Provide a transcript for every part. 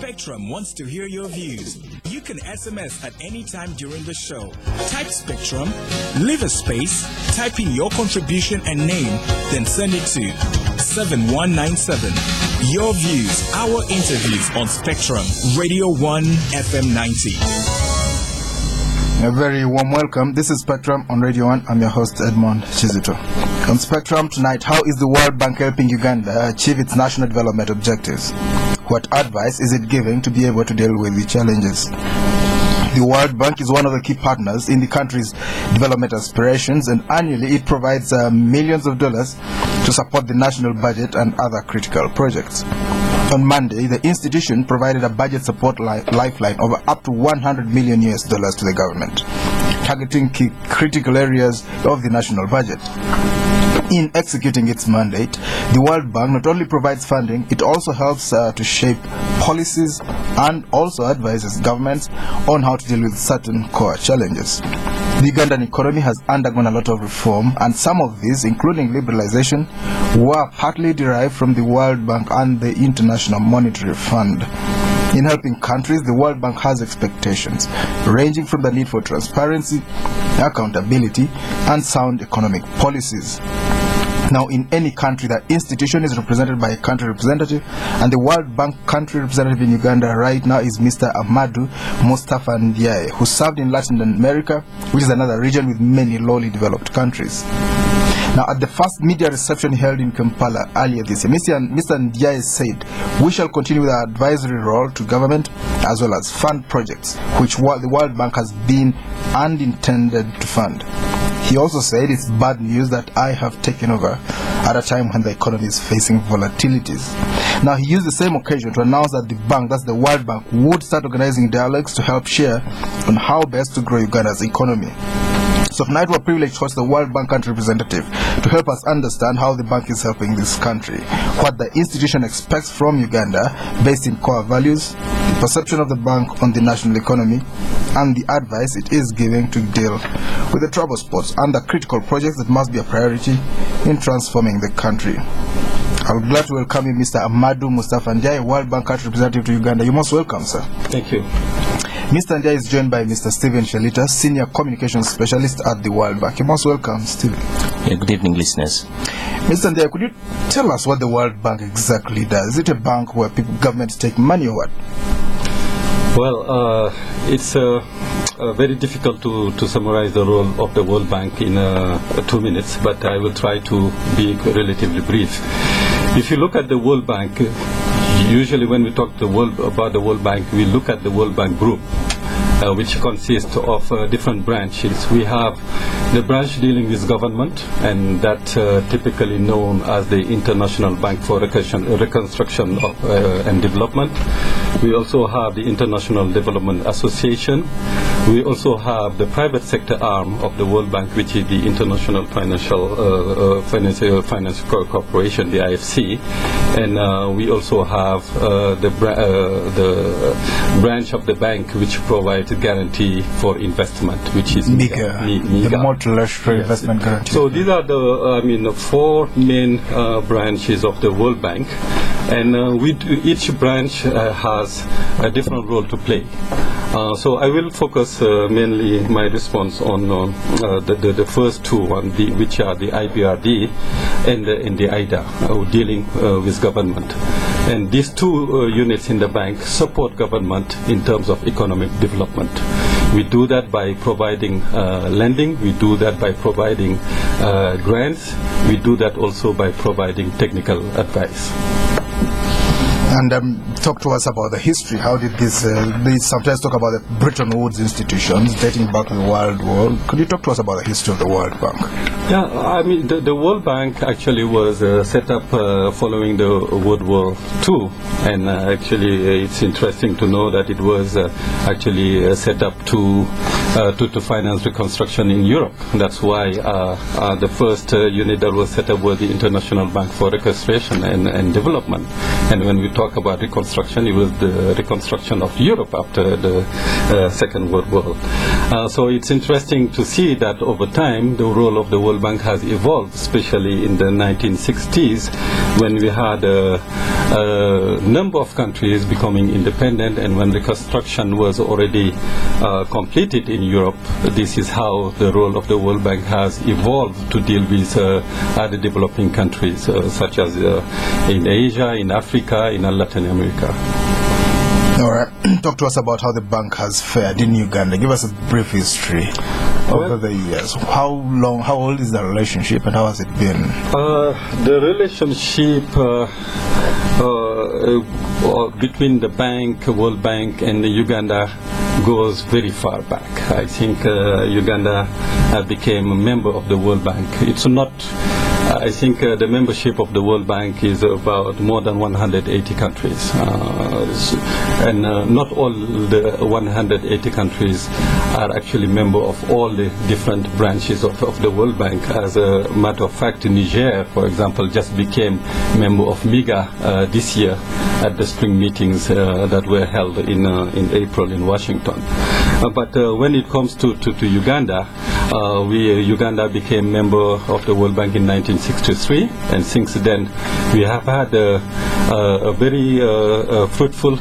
Spectrum wants to hear your views. You can SMS at any time during the show. Type Spectrum, leave a space, type in your contribution and name, then send it to 7197. Your views, our interviews on Spectrum, Radio 1 FM 90. A very warm welcome. This is Spectrum on Radio 1. I'm your host, Edmond Kizito. On Spectrum tonight, how is the World Bank helping Uganda achieve its national development objectives? What advice is it giving to be able to deal with the challenges? The World Bank is one of the key partners in the country's development aspirations, and annually it provides millions of dollars to support the national budget and other critical projects. On Monday, the institution provided a budget support lifeline of up to $100 million to the government, targeting key critical areas of the national budget. In executing its mandate, the World Bank not only provides funding, it also helps to shape policies and also advises governments on how to deal with certain core challenges. The Ugandan economy has undergone a lot of reform, and some of these, including liberalization, were partly derived from the World Bank and the International Monetary Fund. In helping countries, the World Bank has expectations ranging from the need for transparency, accountability, and sound economic policies. Now, in any country, the institution is represented by a country representative, and the World Bank country representative in Uganda right now is Mr. Ahmadou, Moustapha Ndiaye, who served in Latin America, which is another region with many lowly developed countries. Now, at the first media reception held in Kampala earlier this year, Mr. Ndiaye said, "We shall continue with our advisory role to government as well as fund projects which the World Bank has been and intended to fund." He also said, "It's bad news that I have taken over at a time when the economy is facing volatilities." Now, he used the same occasion to announce that the bank, that's the World Bank, would start organizing dialogues to help share on how best to grow Uganda's economy. So tonight we're privileged to host the World Bank country representative to help us understand how the bank is helping this country, what the institution expects from Uganda based in core values, the perception of the bank on the national economy, and the advice it is giving to deal with the trouble spots and the critical projects that must be a priority in transforming the country. I'm glad to welcome you, Mr. Ahmadou Moustapha Ndiaye, World Bank country representative to Uganda. You're most welcome, sir. Thank you. Mr. Ndiaye is joined by Mr. Shalita, Senior Communications Specialist at the World Bank. You're most welcome, Stephen. Yeah, good evening, listeners. Mr. Ndiaye, could you tell us what the World Bank exactly does? Is it a bank where governments take money or what? Well, it's very difficult to summarize the role of the World Bank in 2 minutes, but I will try to be relatively brief. If you look at the World Bank, usually when we talk about the World Bank, we look at the World Bank Group, which consists of different branches. We have the branch dealing with government, and that typically known as the International Bank for Reconstruction and Development. We also have the International Development Association. We also have the private sector arm of the World Bank, which is the International Finance Corporation, the IFC, and we also have the branch of the bank which provides guarantee for investment, which is MIGA. The multilateral investment guarantee. So these are the four main branches of the World Bank, and each branch has a different role to play. So I will focus mainly my response on the first two, which are the IBRD and the IDA, dealing with government. And these two units in the bank support government in terms of economic development. We do that by providing lending, we do that by providing grants, we do that also by providing technical advice. And talk to us about the history. How did this, they sometimes talk about the Bretton Woods institutions dating back to the World War. Could you talk to us about the history of the World Bank? Yeah, I mean, the World Bank actually was set up following the World War II. And actually, it's interesting to know that it was actually set up to finance reconstruction in Europe. That's why the first unit that was set up was the International Bank for Reconstruction and Development. And when we talk about reconstruction, it was the reconstruction of Europe after the Second World War. So it's interesting to see that over time the role of the World Bank has evolved, especially in the 1960s when we had a number of countries becoming independent, and when reconstruction was already completed in Europe. This is how the role of the World Bank has evolved to deal with other developing countries such as in Asia, in Africa, in Latin America. All right. Talk to us about how the bank has fared in Uganda. Give us a brief history over the years. How old is the relationship, and how has it been? The relationship between the bank, World Bank, and Uganda goes very far back. I think Uganda became a member of the World Bank. It's not. I think the membership of the World Bank is about more than 180 countries. And not all the 180 countries are actually members of all the different branches of the World Bank. As a matter of fact, Niger, for example, just became member of MIGA this year at the spring meetings that were held in April in Washington. But when it comes to Uganda, Uganda became member of the World Bank in 1963, and since then we have had a very fruitful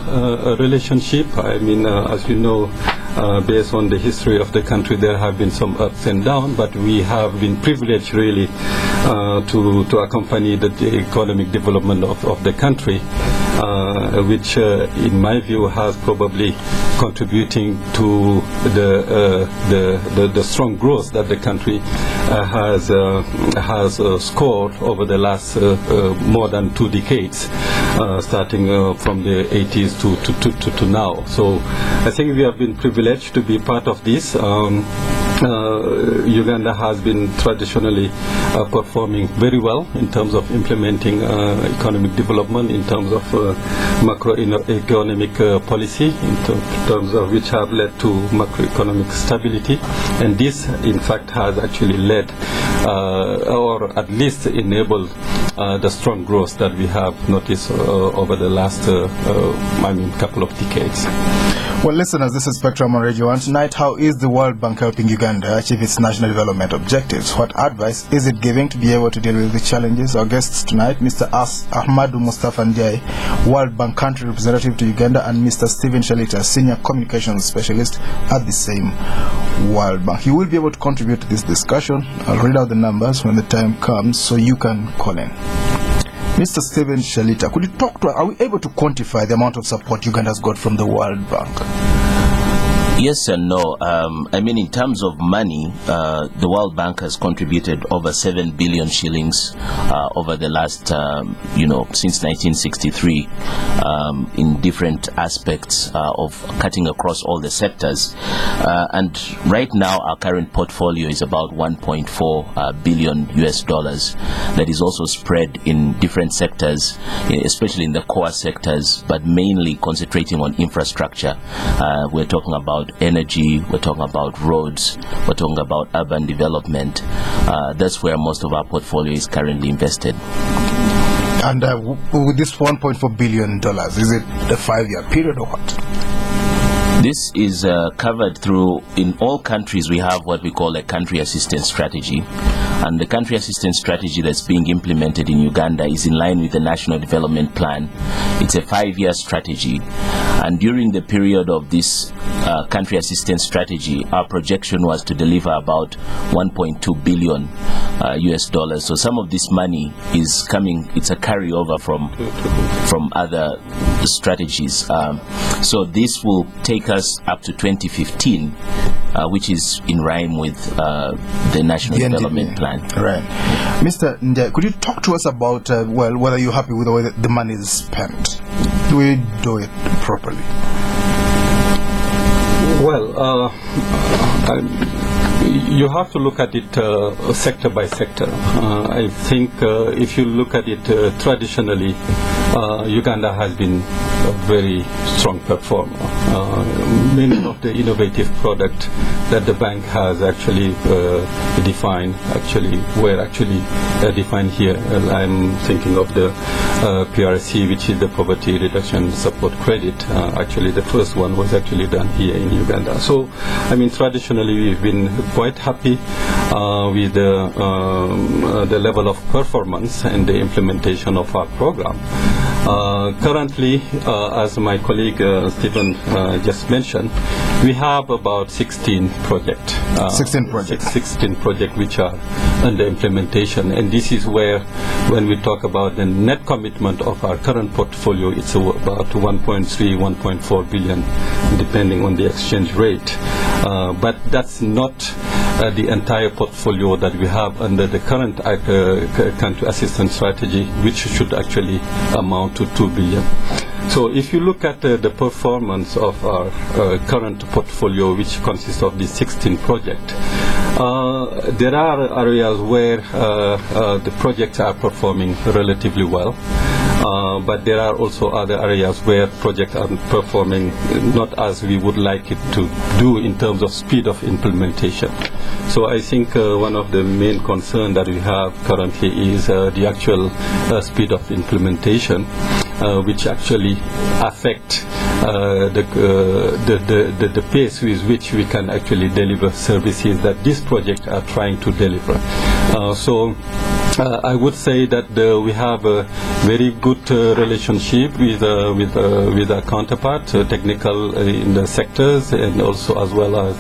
relationship. I mean, as you know, based on the history of the country, there have been some ups and downs, but we have been privileged really to accompany the economic development of the country, which in my view has probably contributing to the strong growth that the country has scored over the last more than 2 decades, starting from the 80s to now. So I think we have been privileged to be part of this. Uganda has been traditionally performing very well in terms of implementing economic development, in terms of macroeconomic policy, in terms of which have led to macroeconomic stability. And this, in fact, has actually led or at least enabled the strong growth that we have noticed over the last couple of decades. Well, listeners, this is Spectrum on Radio 1. Tonight, how is the World Bank helping Uganda achieve its national development objectives? What advice is it giving to be able to deal with the challenges? Our guests tonight, Mr. Ahmadou Moustapha Ndiaye, World Bank country representative to Uganda, and Mr. Stephen Shalita, senior communications specialist at the same World Bank. You will be able to contribute to this discussion. I'll read out the numbers when the time comes so you can call in. Mr. Stephen Shalita, could you talk to us? Are we able to quantify the amount of support Uganda has got from the World Bank? Yes and no. I mean, in terms of money, the World Bank has contributed over 7 billion shillings over the last, since 1963, in different aspects of cutting across all the sectors. And right now, our current portfolio is about 1.4 billion US dollars. That is also spread in different sectors, especially in the core sectors, but mainly concentrating on infrastructure. We're talking about energy, we're talking about roads, we're talking about urban development. That's where most of our portfolio is currently invested. And with this $1.4 billion, is it a 5-year period or what? This is covered through, in all countries we have what we call a country assistance strategy. And the country assistance strategy that's being implemented in Uganda is in line with the National Development Plan. It's a 5-year strategy. And during the period of this country assistance strategy, our projection was to deliver about 1.2 billion US dollars. So some of this money is coming, it's a carryover from other strategies. So this will take us up to 2015, which is in rhyme with the National Development Plan. Right. Mr. Ndiaye, could you talk to us about, whether you're happy with the way that the money is spent? Do we do it properly? Well, you have to look at it sector by sector. I think if you look at it traditionally, Uganda has been a very strong performer. Many of the innovative products that the bank has actually defined were defined here. I'm thinking of the PRC, which is the Poverty Reduction Support Credit. Actually, the first one was actually done here in Uganda. So, I mean, traditionally we've been quite happy with the level of performance and the implementation of our program. Currently, as my colleague Stephen just mentioned, we have about 16 projects. 16 projects. 16 projects which are under implementation, and this is where, when we talk about the net commitment of our current portfolio, it's about 1.3, 1.4 billion, depending on the exchange rate. But that's not the entire portfolio that we have under the current country assistance strategy, which should actually amount to 2 billion. So if you look at the performance of our current portfolio, which consists of these 16 projects, there are areas where the projects are performing relatively well. But there are also other areas where projects are performing not as we would like it to do in terms of speed of implementation. So I think one of the main concerns that we have currently is the actual speed of implementation, which actually affect the pace with which we can actually deliver services that these projects are trying to deliver. So I would say that we have a very good relationship with our counterpart, technical in the sectors, and also as well as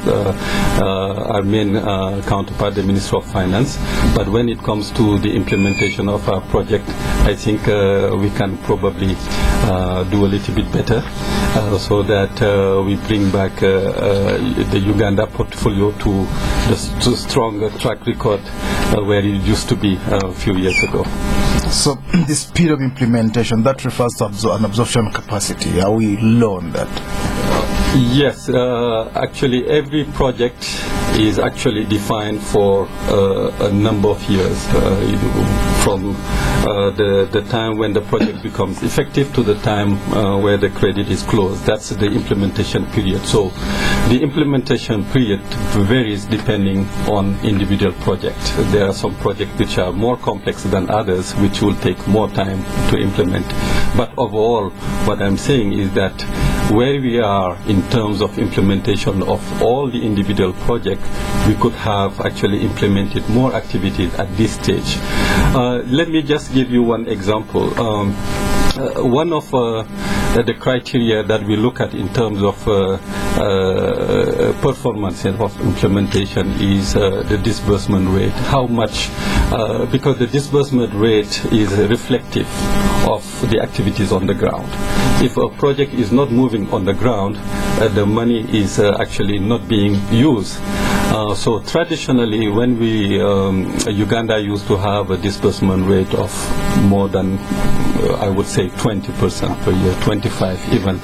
our main counterpart, the Minister of Finance. But when it comes to the implementation of our project, I think we can probably do a little bit better, so that we bring back the Uganda portfolio to the strong track record where it used to be a few years ago. So the speed of implementation, that refers to an absorption capacity. Are we low on that? Yes, actually every project is actually defined for a number of years, from the time when the project becomes effective to the time where the credit is closed. That's the implementation period. So the implementation period varies depending on individual projects. There are some projects which are more complex than others, which will take more time to implement. But overall, what I'm saying is that where we are in terms of implementation of all the individual projects, we could have actually implemented more activities at this stage. Let me just give you one example. One of the criteria that we look at in terms of performance of implementation is the disbursement rate. How much, because the disbursement rate is reflective of the activities on the ground. If a project is not moving on the ground, the money is actually not being used. So traditionally, when Uganda used to have a disbursement rate of more than, I would say, 20% per year, 25 even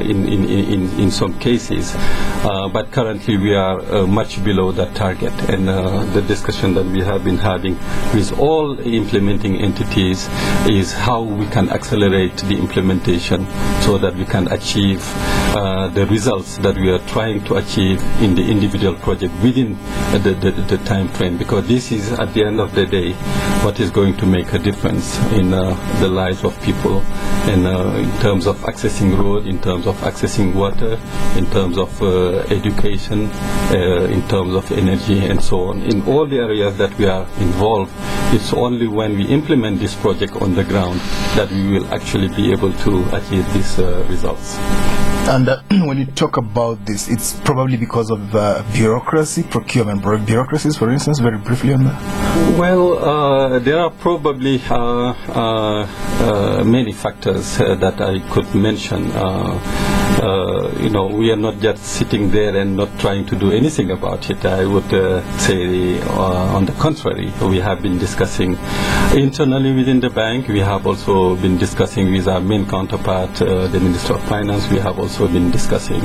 in some cases. But currently we are much below that target, and the discussion that we have been having with all implementing entities is how we can accelerate the implementation so that we can achieve the results that we are trying to achieve in the individual project within the time frame, because this is, at the end of the day, what is going to make a difference in the lives of people, and in terms of accessing road, in terms of accessing water, in terms of education, in terms of energy, and so on. In all the areas that we are involved, it's only when we implement this project on the ground that we will actually be able to achieve these results. And when you talk about this, it's probably because of bureaucracy, procurement bureaucracies, for instance, very briefly on that? Well, there are probably many factors that I could mention. We are not just sitting there and not trying to do anything about it. I would say, on the contrary, we have been discussing discussing. Internally within the bank, we have also been discussing with our main counterpart, the Minister of Finance. We have also been discussing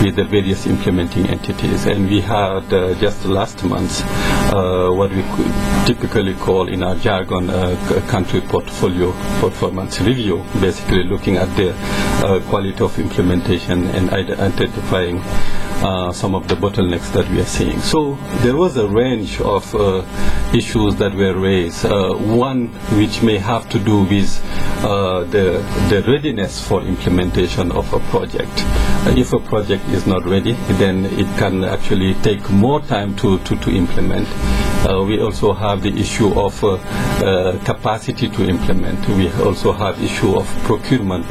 with the various implementing entities. And we had just last month what we typically call in our jargon country portfolio performance review, basically looking at the quality of implementation and identifying some of the bottlenecks that we are seeing. So there was a range of issues that were raised. One which may have to do with the readiness for implementation of a project. If a project is not ready, then it can actually take more time to implement. We also have the issue of capacity to implement. We also have issue of procurement.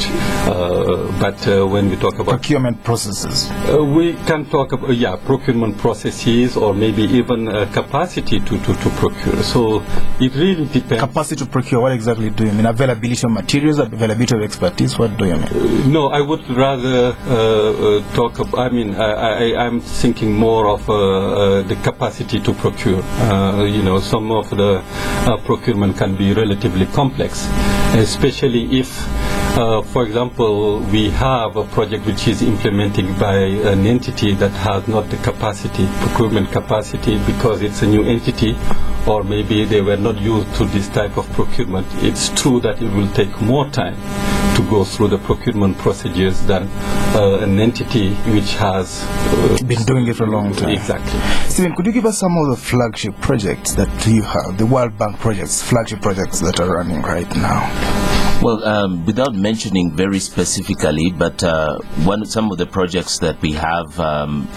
But when we talk about procurement processes, we can talk about procurement processes, or maybe even capacity to procure. So it really depends. Capacity to procure. What exactly do you mean? Availability of materials, availability of expertise. What do you mean? No, I would rather talk. I'm thinking more of the capacity to procure. Some of the procurement can be relatively complex, especially if, for example, we have a project which is implemented by an entity that has not the capacity, procurement capacity, because it's a new entity, or maybe they were not used to this type of procurement. It's true that it will take more time to go through the procurement procedures than an entity which has been doing it for a long time. Exactly. Stephen, could you give us some of the flagship projects that you have, the World Bank projects, flagship projects that are running right now? Well, without mentioning very specifically, but some of the projects that we have,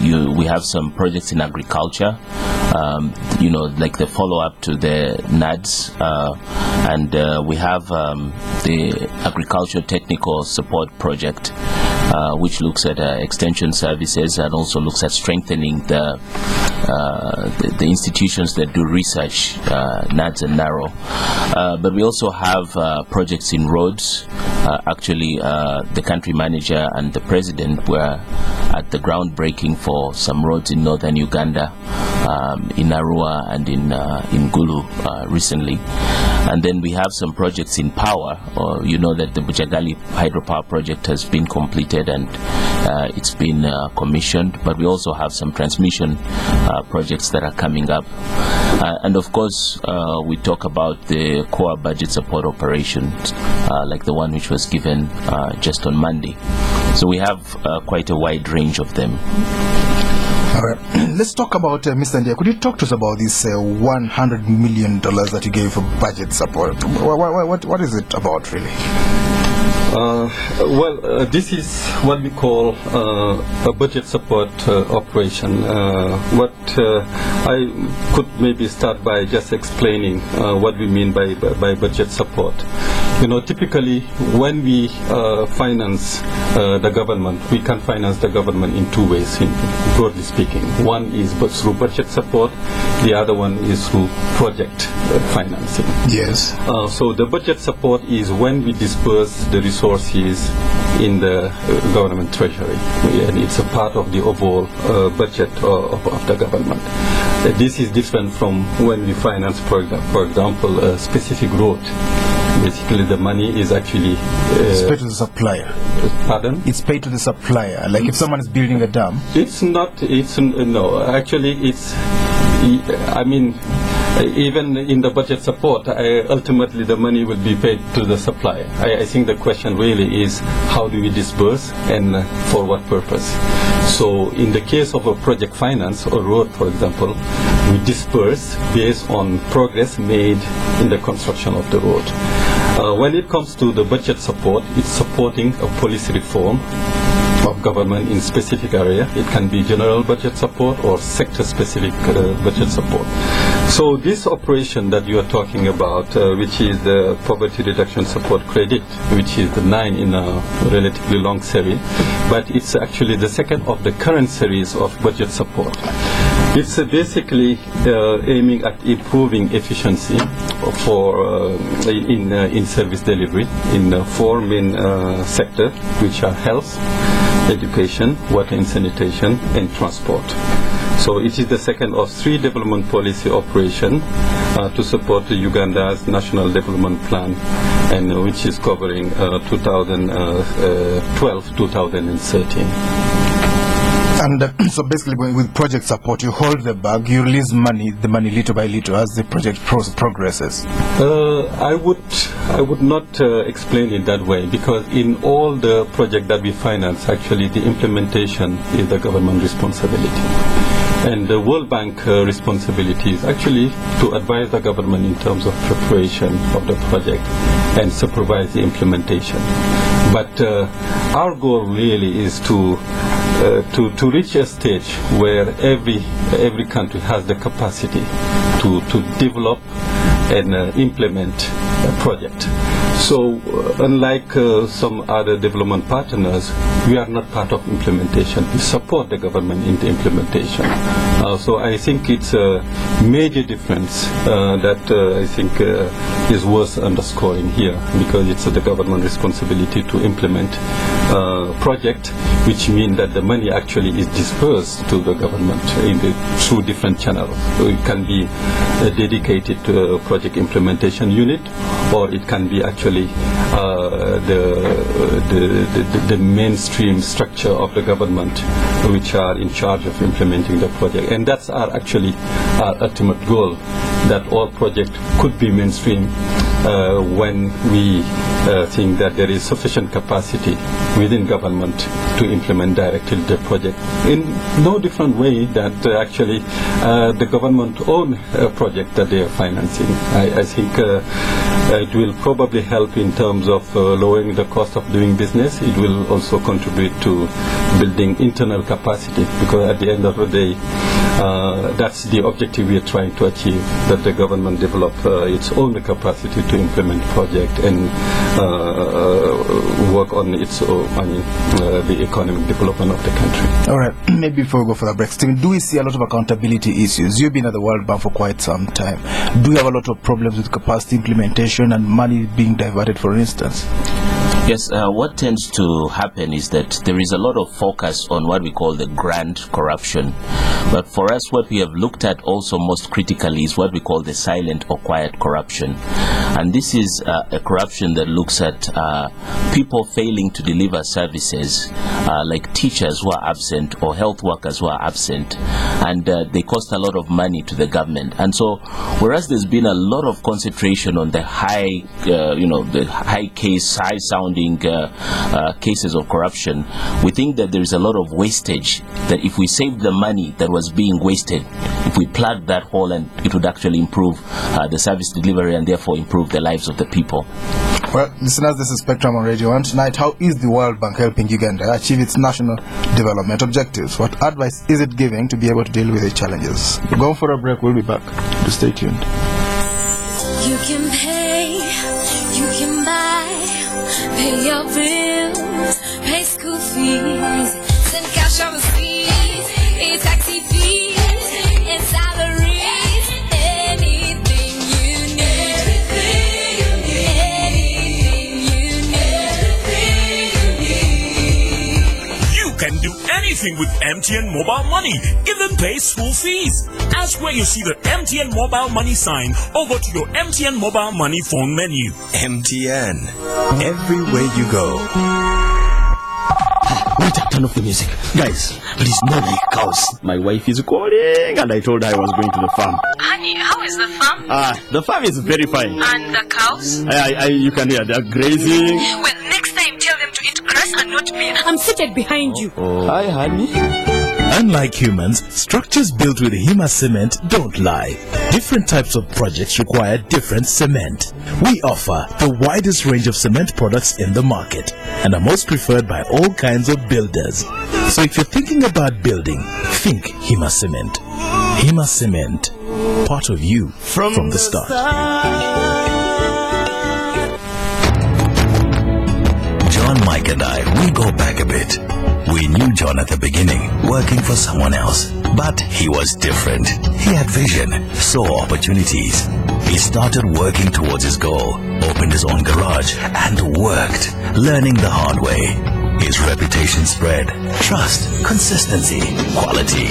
we have some projects in agriculture, like the follow-up to the NADS, and we have the Agriculture Technical Support Project, which looks at extension services and also looks at strengthening the institutions that do research, NADS and NARRO. But we also have projects in roads. Actually, the country manager and the president were at the groundbreaking for some roads in northern Uganda, in Arua and in Gulu recently. And then we have some projects in power. You know that the Bujagali hydropower project has been completed and it's been commissioned, but we also have some transmission projects that are coming up. And of course, we talk about the core budget support operations, like the one which was given just on Monday. So we have quite a wide range of them. All right. Let's talk about Mr. Ndiaye. Could you talk to us about this $100 million that you gave for budget support? What is it about, really? This is what we call a budget support operation. What I could maybe start by just explaining what we mean by budget support. Typically when we finance the government, we can finance the government in two ways, broadly speaking. One is through budget support, the other one is through project financing. Yes. So the budget support is when we disperse the resources in the government treasury, and it's a part of the overall budget of the government. This is different from when we finance, for example, a specific road. Basically, the money is actually it's paid to the supplier. Pardon? It's paid to the supplier. Like if someone is building a dam. It's not. No. Actually, it's. I mean, even in the budget support, ultimately the money will be paid to the supplier. I think the question really is how do we disburse and for what purpose? So in the case of a project finance or road, for example, we disburse based on progress made in the construction of the road. When it comes to the budget support, it's supporting a policy reform of government in specific area. It can be general budget support or sector-specific budget support. So this operation that you are talking about, which is the Poverty Reduction Support Credit, which is the 9 in a relatively long series, but it's actually the second of the current series of budget support. It's basically aiming at improving efficiency for in service delivery in 4 main sectors, which are health, education, water and sanitation, and transport. So it is the second of 3 development policy operations to support Uganda's National Development Plan, and which is covering 2012-2013. And so basically, with project support, you hold the bag, you release the money little by little as the project progresses. I would not explain it that way, because in all the projects that we finance, actually the implementation is the government responsibility. And the World Bank responsibility is actually to advise the government in terms of preparation of the project and supervise the implementation. But our goal really is to reach a stage where every country has the capacity to develop and implement a project. So unlike some other development partners, we are not part of implementation. We support the government in the implementation. So I think it's a major difference that I think is worth underscoring here, because it's the government responsibility to implement project, which means that the money actually is dispersed to the government through different channels. So it can be dedicated to a project implementation unit, or it can be actually the mainstream structure of the government, which are in charge of implementing the project. And that's our ultimate goal, that all projects could be mainstream when we think that there is sufficient capacity within government to implement directly the project in no different way that actually the government own a project that they are financing. I think it will probably help in terms of lowering the cost of doing business. It will also contribute to building internal capacity, because at the end of the day, that's the objective we are trying to achieve, that the government develop its own capacity to implement project and work on its the economic development of the country. All right, maybe before we go for the break, Stephen, do we see a lot of accountability issues? You've been at the World Bank for quite some time. Do you have a lot of problems with capacity implementation and money being diverted, for instance? Yes, what tends to happen is that there is a lot of focus on what we call the grand corruption. But for us, what we have looked at also most critically is what we call the silent or quiet corruption. And this is a corruption that looks at people failing to deliver services, like teachers who are absent or health workers who are absent, and they cost a lot of money to the government. And so, whereas there's been a lot of concentration on the high sounding cases of corruption, we think that there is a lot of wastage, that if we save the money that was being wasted, if we plug that hole, and it would actually improve the service delivery and therefore improve the lives of the people. Well, listeners, this is Spectrum on Radio 1 tonight. How is the World Bank helping Uganda achieve its national development objectives? What advice is it giving to be able to deal with the challenges? We're going for a break. We'll be back. Just stay tuned. You can pay, you can buy, pay your bills, pay school fees, send cash overseas, pay taxi fees, and salaries, anything you need. You can do anything with MTN Mobile Money, even pay school fees. Ask where you see the MTN Mobile Money sign or go to your MTN Mobile Money phone menu. MTN, everywhere you go. Wait, turn off the music. Guys, please, no cows. My wife is calling and I told her I was going to the farm. Honey, how is the farm? The farm is very fine. And the cows? You can hear, they're grazing. Well, next time tell them to eat grass and not me. I'm seated behind you. Hi, honey. Unlike humans, structures built with Hima cement don't lie. Different types of projects require different cement. We offer the widest range of cement products in the market and are most preferred by all kinds of builders. So if you're thinking about building, think Hima cement. Hima cement, part of you from the start. John, Mike and I, we go back a bit. We knew John at the beginning, working for someone else. But he was different. He had vision, saw opportunities. He started working towards his goal, opened his own garage, and worked, learning the hard way. His reputation spread. Trust, consistency, quality.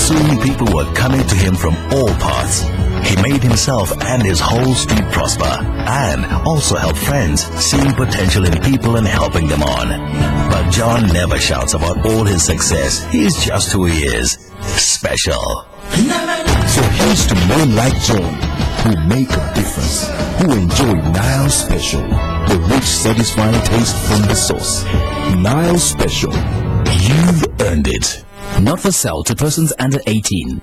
Soon people were coming to him from all parts. He made himself and his whole street prosper, and also help friends, seeing potential in people and helping them on. But John never shouts about all his success. He's just who he is. Special. So here's to men like John, who make a difference, who enjoy Nile Special, the rich, satisfying taste from the source. Nile Special. You've earned it. Not for sale to persons under 18.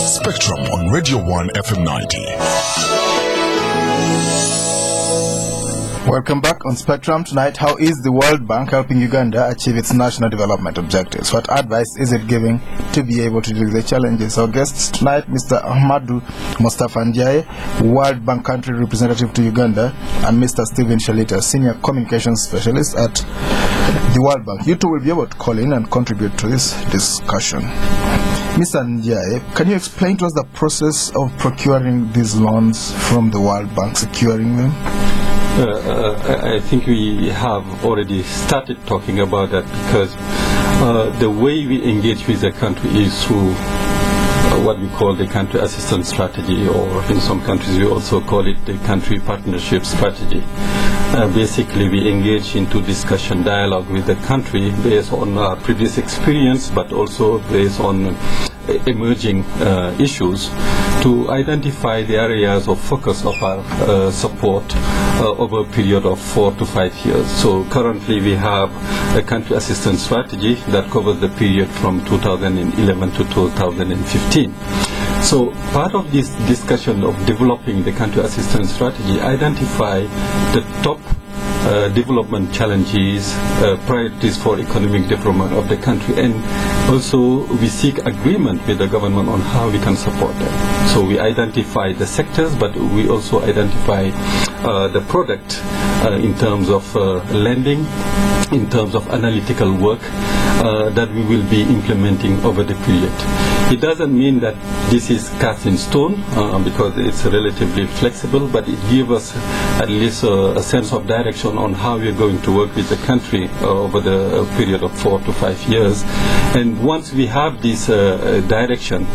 Spectrum on Radio 1 FM 90. Welcome back on Spectrum. Tonight, how is the World Bank helping Uganda achieve its national development objectives? What advice is it giving to be able to deal with the challenges? Our guests tonight, Mr. Ahmadou Moustapha Ndiaye, World Bank country representative to Uganda, and Mr. Shalita, senior communications specialist at the World Bank. You two will be able to call in and contribute to this discussion. Mr. Ndiaye, can you explain to us the process of procuring these loans from the World Bank, securing them? I think we have already started talking about that, because the way we engage with the country is through what we call the country assistance strategy, or in some countries we also call it the country partnership strategy. Basically, we engage into discussion, dialogue with the country based on our previous experience, but also based on emerging issues, to identify the areas of focus of our support over a period of 4 to 5 years. So currently we have a country assistance strategy that covers the period from 2011 to 2015. So part of this discussion of developing the country assistance strategy, identify the top development challenges, priorities for economic development of the country, and also we seek agreement with the government on how we can support them. So we identify the sectors, but we also identify the product in terms of lending, in terms of analytical work that we will be implementing over the period. It doesn't mean that this is cast in stone, because it's relatively flexible, but it gives us at least a sense of direction on how we're going to work with the country over the period of 4 to 5 years. And once we have this direction,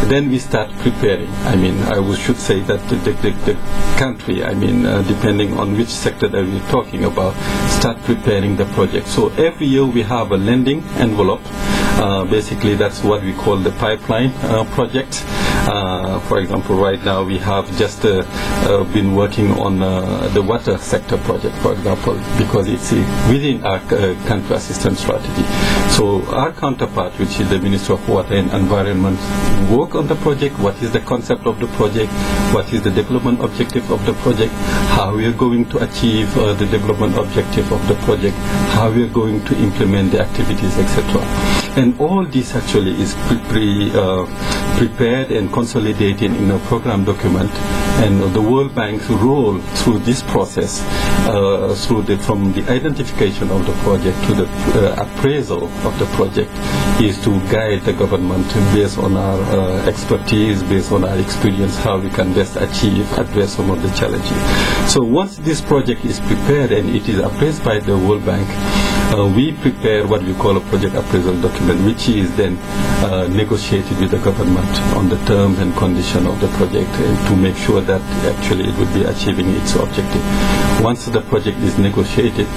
then we start preparing. I mean, I should say that the country, I mean, depending on which sector that we're talking about, start preparing the project. So every year we have a lending envelope. Basically, that's what we call the pipeline project. For example, right now we have just been working on the water sector project, for example, because it's within our country assistance strategy. So our counterpart, which is the Ministry of Water and Environment, work on the project. What is the concept of the project? What is the development objective of the project? How we are going to achieve the development objective of the project? How we are going to implement the activities, etc. And all this actually is prepared and consolidated in a program document. And the World Bank's role through this process, from the identification of the project to the appraisal of the project, is to guide the government based on our expertise, based on our experience, how we can best address some of the challenges. So once this project is prepared and it is appraised by the World Bank, we prepare what we call a project appraisal document, which is then negotiated with the government on the terms and conditions of the project to make sure that actually it would be achieving its objective. Once the project is negotiated,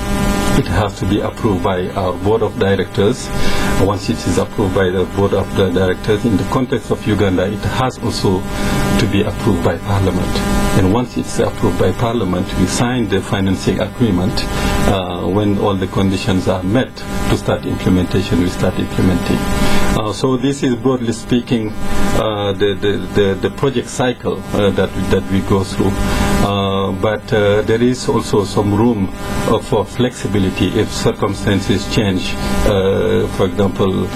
it has to be approved by our board of directors. Once it is approved by the board of the directors, in the context of Uganda, it has also to be approved by Parliament. And once it's approved by Parliament, we sign the financing agreement. When all the conditions are met to start implementation, we start implementing. So this is, broadly speaking, the project cycle that we go through. But there is also some room for flexibility if circumstances change. For example,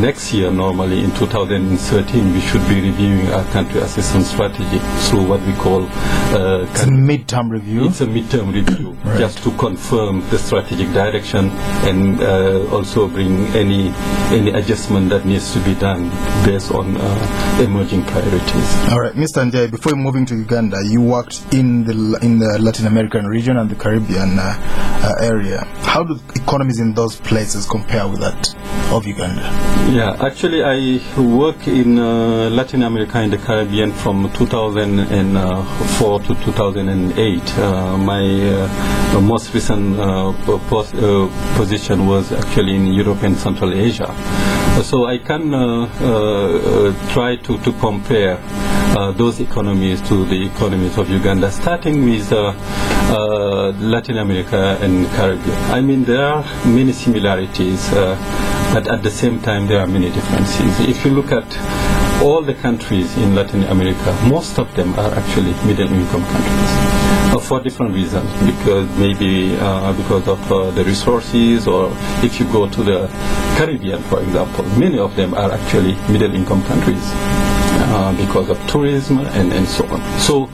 next year, normally in 2013, we should be reviewing our country assistance strategy through what we call it's a midterm review. It's a midterm review, right, just to confirm the strategic direction and also bring any adjustment that needs to be done based on emerging priorities. All right, Mr. Ndiaye, before moving to Uganda, you worked in the Latin American region and the Caribbean area. How do economies in those places compare with that of Uganda? Yeah, actually I work in Latin America and the Caribbean from 2004 to 2008. My most recent position was actually in Europe and Central Asia. So I can try to compare those economies to the economies of Uganda, starting with Latin America and Caribbean. I mean, there are many similarities, but at the same time there are many differences. If you look at all the countries in Latin America, most of them are actually middle-income countries for different reasons, because maybe because of the resources, or if you go to the Caribbean, for example, many of them are actually middle-income countries because of tourism and so on. So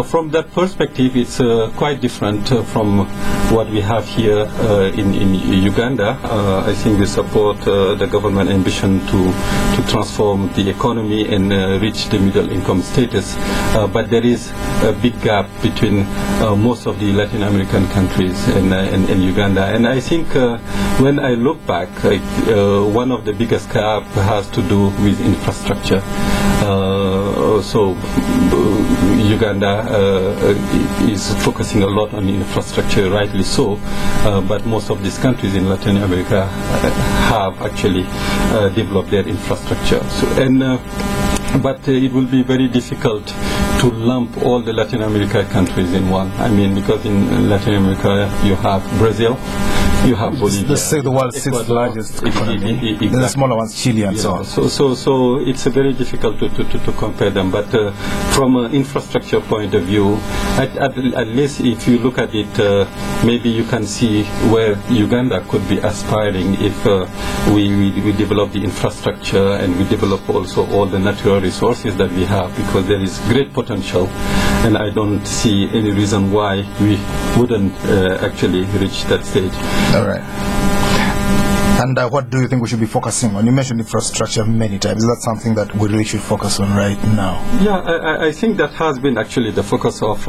from that perspective, it's quite different from what we have here in Uganda. I think we support the government ambition to transform the economy and reach the middle income status, but there is a big gap between most of the Latin American countries and Uganda. And I think when I look back, one of the biggest gap has to do with infrastructure. So Uganda is focusing a lot on infrastructure, rightly so, but most of these countries in Latin America have actually developed their infrastructure. But it will be very difficult to lump all the Latin America countries in one. I mean, because in Latin America you have Brazil, you have Bolivia. Let's say the world's sixth largest economy. Exactly. The smaller ones, Chile and so on. So it's very difficult to compare them. But from an infrastructure point of view, at least if you look at it, maybe you can see where Uganda could be aspiring if we develop the infrastructure and we develop also all the natural resources that we have, because there is great potential, and I don't see any reason why we wouldn't actually reach that stage. All right. And what do you think we should be focusing on? You mentioned infrastructure many times. Is that something that we really should focus on right now? Yeah, I think that has been actually the focus of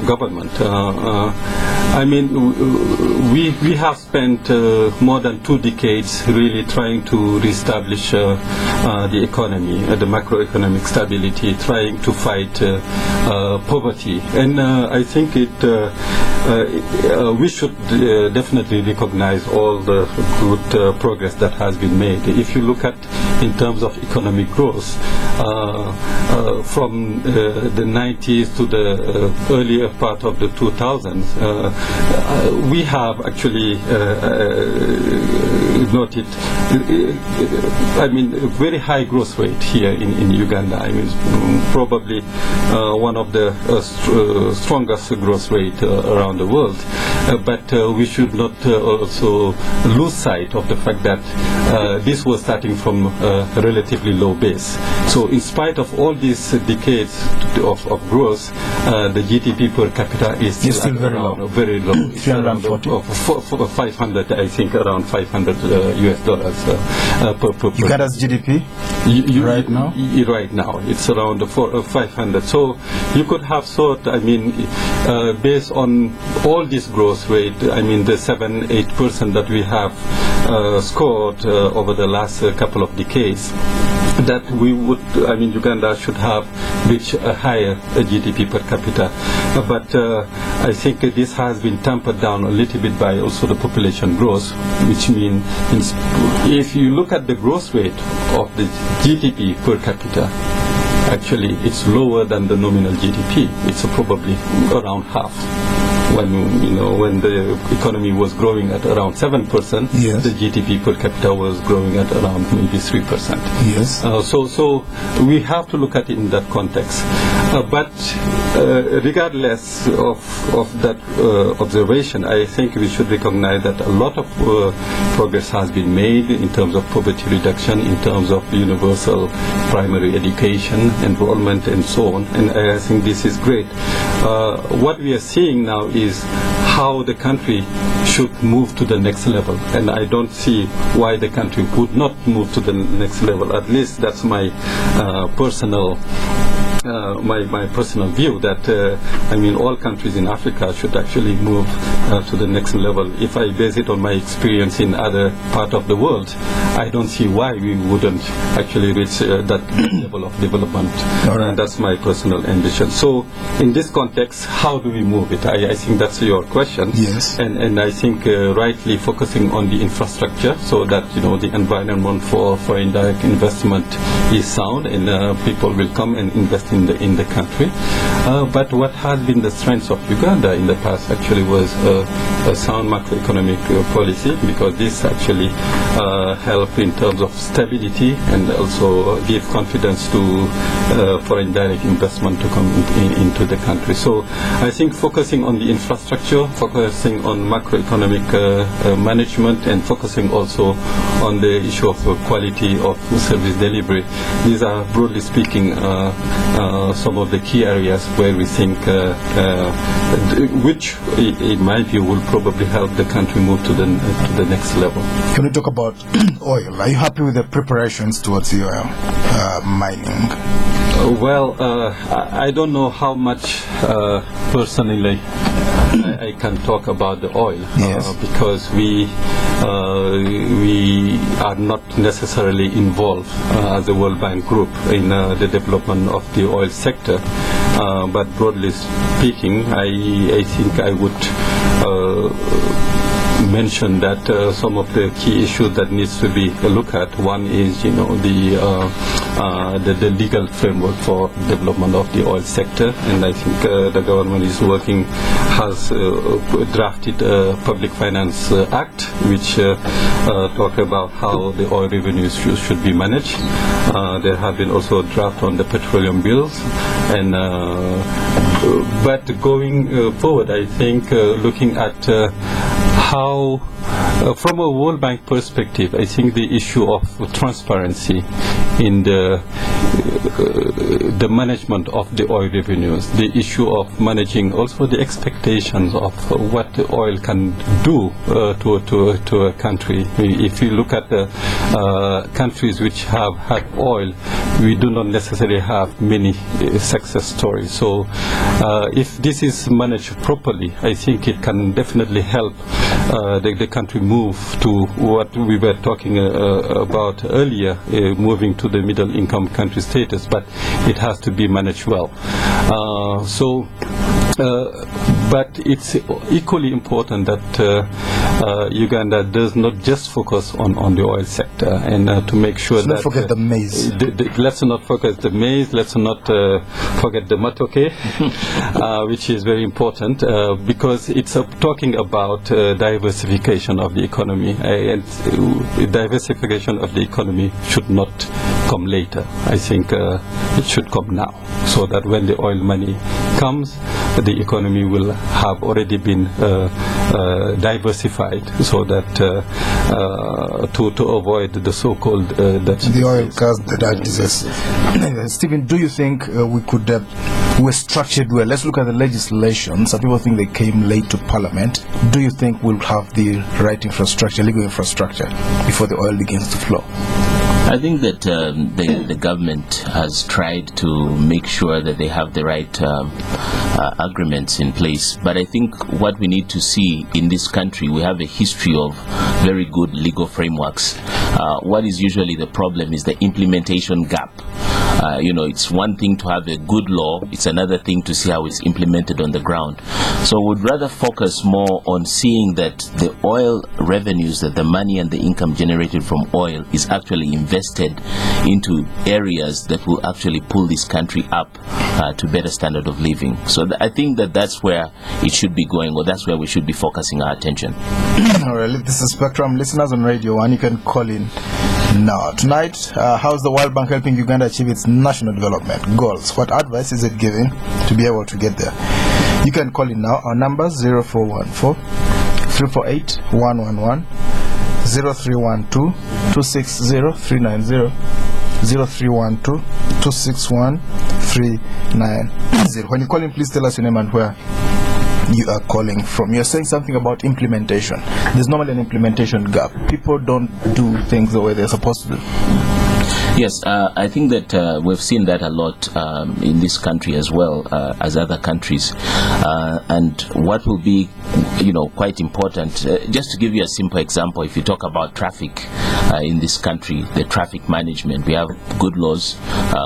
government. I mean, we have spent more than 2 decades really trying to reestablish the economy, the macroeconomic stability, trying to fight poverty. And I think we should definitely recognize all the good progress that has been made. If you look at in terms of economic growth, from the 90s to the earlier part of the 2000s, we have actually noted, I mean, a very high growth rate here in Uganda. I mean, probably one of the strongest growth rate around the world. But we should not also lose sight of the fact that this was starting from a relatively low base. So in spite of all these decades of growth, the GDP per capita is still very low. Very low. It's around 500, I think, around $500 US per Uganda's GDP right now? Right now, it's around 500. So you could have thought, I mean, based on all this growth rate, I mean, the 7-8% that we have scored over the last couple of decades, that we would, I mean, Uganda should have reached a higher GDP per capita. But I think this has been tempered down a little bit by also the population growth, which means if you look at the growth rate of the GDP per capita, actually it's lower than the nominal GDP. It's probably around half. When the economy was growing at around 7%, yes, the GDP per capita was growing at around maybe 3%. Yes. So we have to look at it in that context. But regardless of that observation, I think we should recognize that a lot of progress has been made in terms of poverty reduction, in terms of universal primary education, enrollment, and so on. And I think this is great. What we are seeing now is how the country should move to the next level, and I don't see why the country would not move to the next level. At least that's my personal my personal view that all countries in Africa should actually move to the next level. If I base it on my experience in other part of the world, I don't see why we wouldn't actually reach that level of development. And that's my personal ambition. So in this context, how do we move it? I think that's your question. Yes. And I think rightly focusing on the infrastructure so that the environment for indirect investment is sound and people will come and invest in the country. But what has been the strength of Uganda in the past actually was a sound macroeconomic policy, because this actually help in terms of stability and also give confidence to foreign direct investment to come into the country. So I think focusing on the infrastructure, focusing on macroeconomic management, and focusing also on the issue of quality of service delivery, these are broadly speaking some of the key areas where we think which in my view will probably help the country move to the next level. Can we talk about oil? Are you happy with the preparations towards the oil mining? Well, I don't know how much personally I can talk about the oil, because we are not necessarily involved as a World Bank Group in the development of the oil sector. But broadly speaking, I think I would mention that some of the key issues that needs to be looked at. One is, the legal framework for development of the oil sector, and I think the government has drafted a Public Finance Act, which talk about how the oil revenues should be managed. There have been also draft on the petroleum bills, and but going forward, I think looking at how, from a World Bank perspective, I think the issue of transparency in the management of the oil revenues, the issue of managing also the expectations of what the oil can do to a country. If you look at the countries which have had oil, we do not necessarily have many success stories. So if this is managed properly, I think it can definitely help the country move to what we were talking about earlier, moving to the middle income country status, but it has to be managed well. But it's equally important that Uganda does not just focus on the oil sector, and to make sure that... Let's not forget the maize. Let's not forget the maize, let's not forget the matoke, which is very important, because it's talking about diversification of the economy, and diversification of the economy should not come later. I think it should come now, so that when the oil money comes, the economy will have already been diversified, so that to avoid the so-called the oil caused the Dutch disease. Stephen, do you think we're structured well? Let's look at the legislation. Some people think they came late to Parliament. Do you think we'll have the right infrastructure, legal infrastructure, before the oil begins to flow? I think that the government has tried to make sure that they have the right agreements in place. But I think what we need to see in this country, we have a history of very good legal frameworks. What is usually the problem is the implementation gap. It's one thing to have a good law, it's another thing to see how it's implemented on the ground. So we'd rather focus more on seeing that the oil revenues, that the money and the income generated from oil is actually invested into areas that will actually pull this country up to better standard of living. So I think that's where it should be going, or that's where we should be focusing our attention. All right, this is Spectrum. Listeners on Radio 1, you can call in now. Tonight, how's the World Bank helping Uganda achieve its national development goals? What advice is it giving to be able to get there? You can call in now. Our number 0414-348-111, 0312-260-390, 0312-261-390. When you call in, please tell us your name and where you are calling from. You're saying something about implementation. There's normally an implementation gap. People don't do things the way they're supposed to do. Yes, I think that we've seen that a lot in this country as well as other countries. And what will be, quite important, just to give you a simple example, if you talk about traffic in this country, the traffic management, we have good laws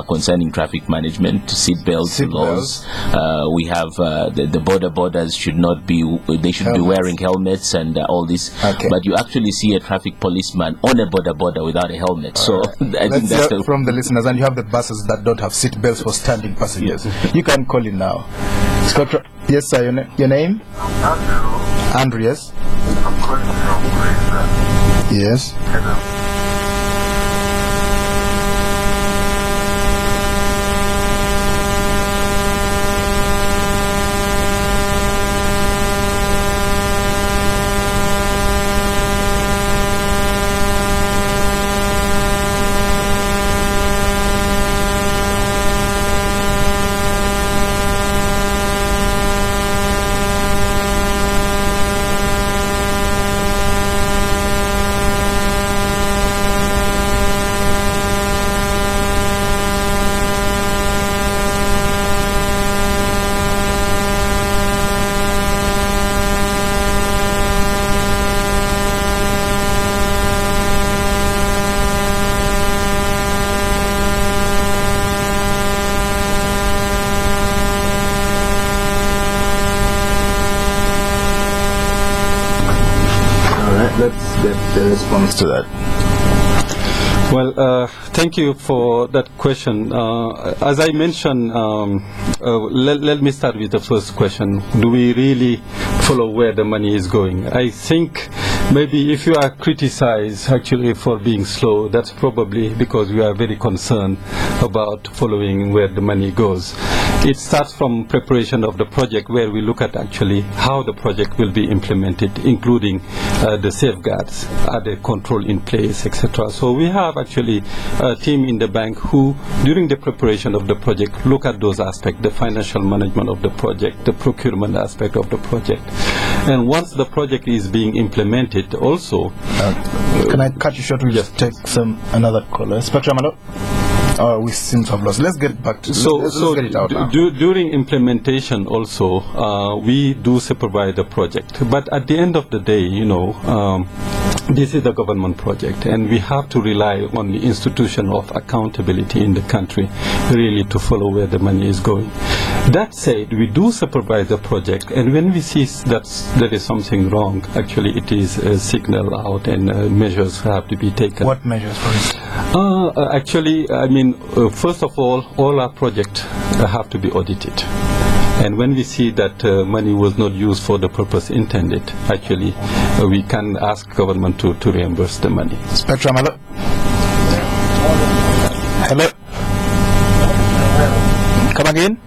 concerning traffic management, seatbelt laws. We have the borders should not be, they should be wearing helmets and all this. Okay. But you actually see a traffic policeman on a border without a helmet. So I think that's from the listeners, and you have the buses that don't have seat belts for standing passengers. Yes. You can call in now. Yes, sir. Your name? Andrew. Yes. I'm calling from Yes. Let's get the response to that. Well, thank you for that question. As I mentioned, let me start with the first question. Do we really follow where the money is going? I think maybe if you are criticized actually for being slow, that's probably because we are very concerned about following where the money goes. It starts from preparation of the project, where we look at actually how the project will be implemented, including the safeguards, are the control in place, etc. So we have actually a team in the bank who, during the preparation of the project, look at those aspects, the financial management of the project, the procurement aspect of the project. And once the project is being implemented also... can I cut you short? We'll just take another caller. Spectrum, hello? We seem to have lost. Let's get back to let's get it out now. During implementation also, we do supervise the project. But at the end of the day, this is a government project, and we have to rely on the institution of accountability in the country really to follow where the money is going. That said, we do supervise the project, and when we see that there is something wrong, actually it is a signal out and measures have to be taken. What measures, for instance? First of all our projects have to be audited. And when we see that money was not used for the purpose intended, actually, we can ask government to reimburse the money. Spectrum, hello? Hello? Come again?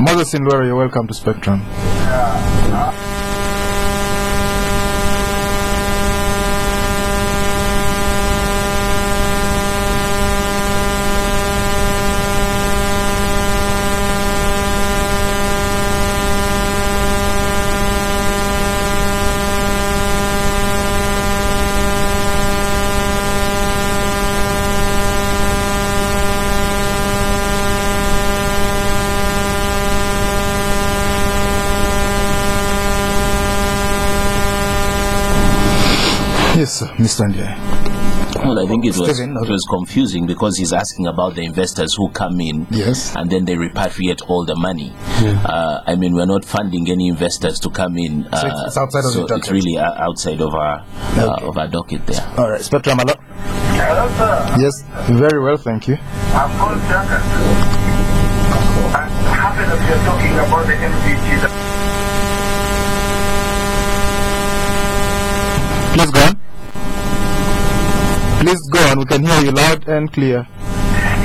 Moses in Luero, you're welcome to Spectrum. Yes, Mr. Ndiaye. Well, I think it was confusing because he's asking about the investors who come in, yes, and then they repatriate all the money. Yeah. We're not funding any investors to come in. So it's outside of the docket. It's really outside of our docket there. All right, Spectrum, hello? Hello, sir. Yes, very well, thank you. I'm called Jacket. I'm happy that you're talking about the MPG. Please go on. Please go on, we can hear you loud and clear.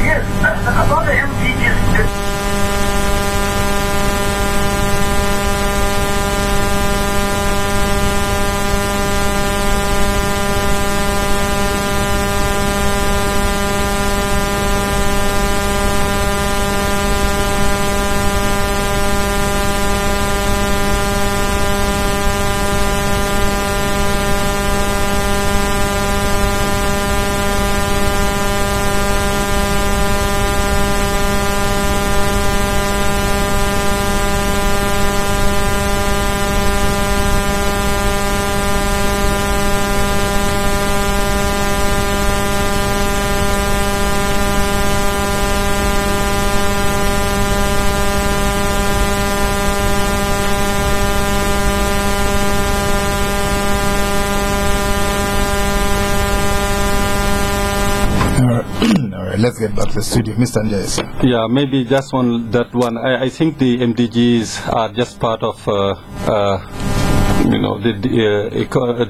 Yes, about the MPGs. let's get back to the studio. Mr. Ndiaye, sir. Yeah, maybe just on that one. I think the MDGs are just part of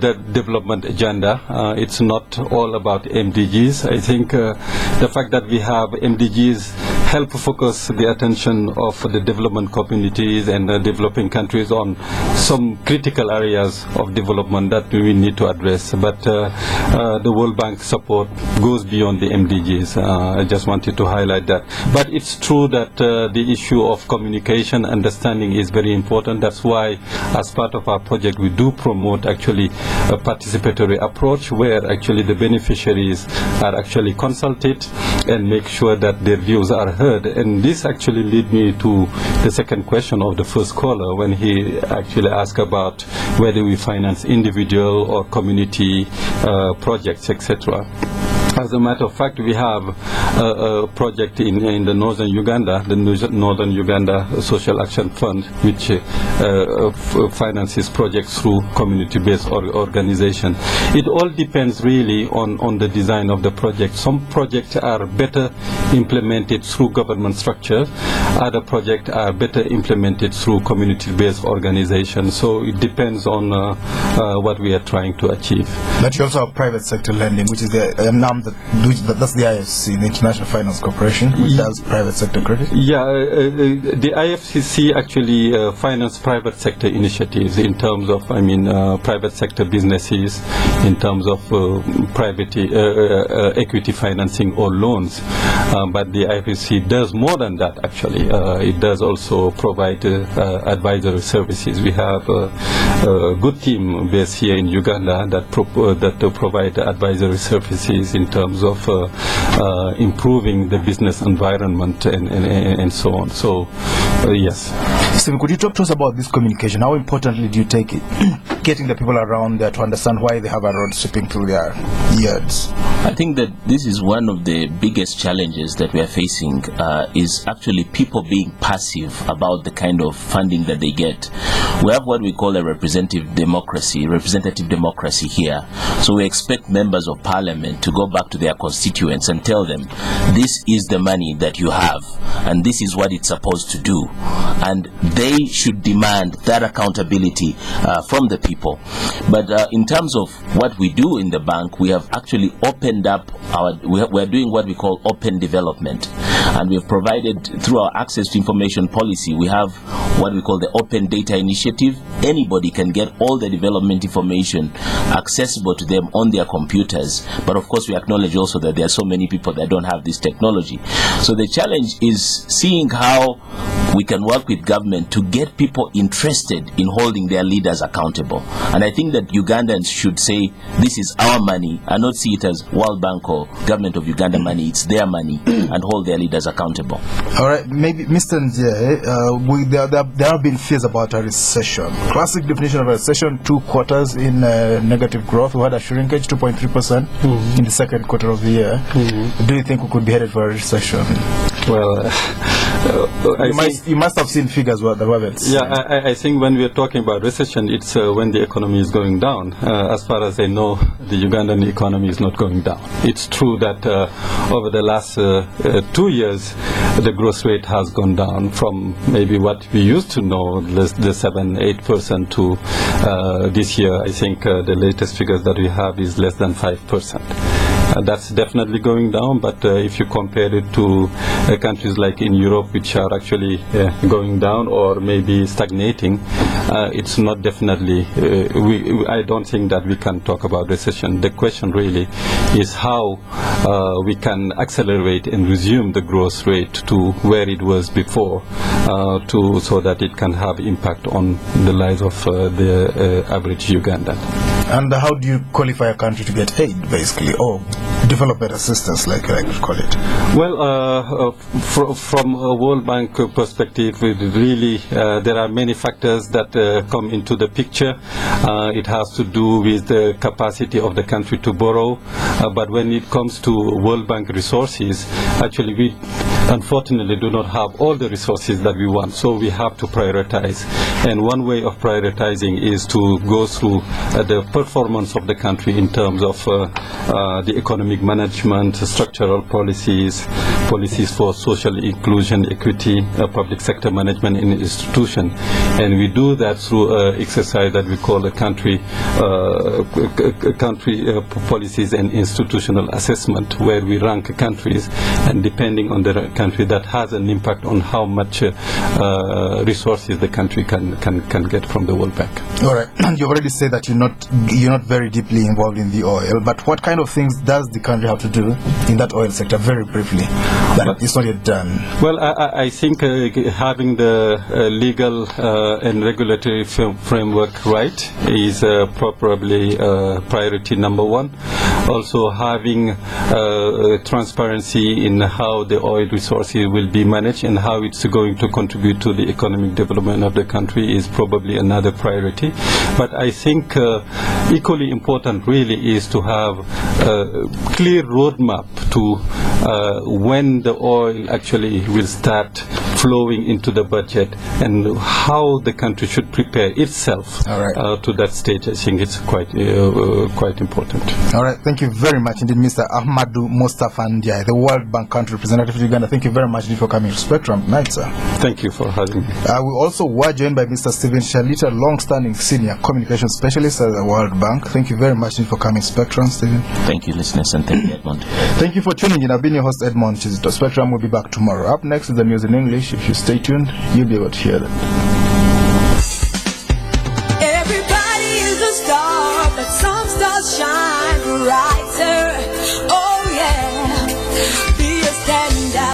the development agenda. It's not all about MDGs. I think the fact that we have MDGs help focus the attention of the development communities and developing countries on some critical areas of development that we need to address. But the World Bank support goes beyond the MDGs. I just wanted to highlight that. But it's true that the issue of communication, understanding is very important. That's why, as part of our project, we do promote actually a participatory approach where actually the beneficiaries are actually consulted and make sure that their views are heard. And this actually leads me to the second question of the first caller when he actually asked about whether we finance individual or community projects, etc. As a matter of fact, we have a project in the northern Uganda, the Northern Uganda Social Action Fund, which finances projects through community-based organization. It all depends really on the design of the project. Some projects are better implemented through government structure. Other projects are better implemented through community-based organization. So it depends on what we are trying to achieve. But you also have private sector lending, which is the that's the IFC, the International Finance Corporation, which does private sector credit. Yeah, the IFCC actually finance private sector initiatives in terms of, private sector businesses, in terms of private equity financing or loans. But the IFCC does more than that actually. It does also provide advisory services. We have a good team based here in Uganda that provide advisory services in terms of improving the business environment and so on. So, yes. Steve, could you talk to us about this communication? How importantly do you take it? Getting the people around there to understand why they have a road sweeping through their yards. I think that this is one of the biggest challenges that we are facing, is actually people being passive about the kind of funding that they get. We have what we call a representative democracy here. So we expect members of parliament to go back to their constituents and tell them, this is the money that you have, and this is what it's supposed to do. And they should demand that accountability from the people. But in terms of what we do in the bank, we have actually opened up we're doing what we call open development. And we have provided, through our access to information policy, we have what we call the open data initiative. Anybody can get all the development information accessible to them on their computers. But of course, we acknowledge also that there are so many people that don't have this technology. So the challenge is seeing how we can work with government to get people interested in holding their leaders accountable. And I think that Ugandans should say, this is our money, and not see it as World Bank or Government of Uganda money. It's their money, and hold their leaders accountable. All right, maybe Mr. Ndiaye, there have been fears about a recession. Classic definition of a recession: 2 quarters in negative growth. We had a shrinkage, 2.3% in the second quarter of the year. Do you think we could be headed for a recession? Well, you must have seen figures about the Wavets. Yeah, I think when we are talking about recession, it's when the economy is going down. As far as I know, the Ugandan economy is not going down. It's true that over the last 2 years, the growth rate has gone down from maybe what we used to know, the 7-8% to this year. I think the latest figures that we have is less than 5%. That's definitely going down, but if you compare it to countries like in Europe, which are actually going down or maybe stagnating, it's not definitely, I don't think that we can talk about recession. The question really is how we can accelerate and resume the growth rate to where it was before, so that it can have impact on the lives of the average Ugandan. And how do you qualify a country to get aid, basically, or development assistance, like I could call it? Well, from a World Bank perspective, really there are many factors that come into the picture. It has to do with the capacity of the country to borrow, but when it comes to World Bank resources, actually we unfortunately do not have all the resources that we want. So we have to prioritize. And one way of prioritizing is to go through the performance of the country in terms of the economic management, structural policies, policies for social inclusion, equity, public sector management in institution. And we do that through an exercise that we call a country policies and institutional assessment, where we rank countries, and depending on the country, that has an impact on how much resources the country can get from the World Bank. All right. You already said that you're not very deeply involved in the oil, but what kind of things does the country have to do in that oil sector, very briefly, that it's not yet done? Well, I think having the legal and regulatory framework right is probably priority number one. Also having transparency in how the oil resources will be managed and how it's going to contribute to the economic development of the country is probably another priority. But I think equally important really is to have a clear roadmap to when the oil actually will start flowing into the budget and how the country should prepare itself to that stage. I think it's quite important. All right. Thank you very much indeed, Mr. Ahmadou Moustapha Ndiaye, the World Bank country representative of Uganda. Thank you very much indeed for coming to Spectrum tonight, sir. Thank you for having me. We also were joined by Mr. Stephen Shalita, long-standing senior communication specialist at the World Bank. Thank you very much indeed for coming to Spectrum, Stephen. Thank you, listeners, and thank you, Edmond. Thank you for tuning in. I've been your host, Edmond Kizito. Spectrum will be back tomorrow. Up next is the news in English. If you stay tuned, you'll be able to hear that.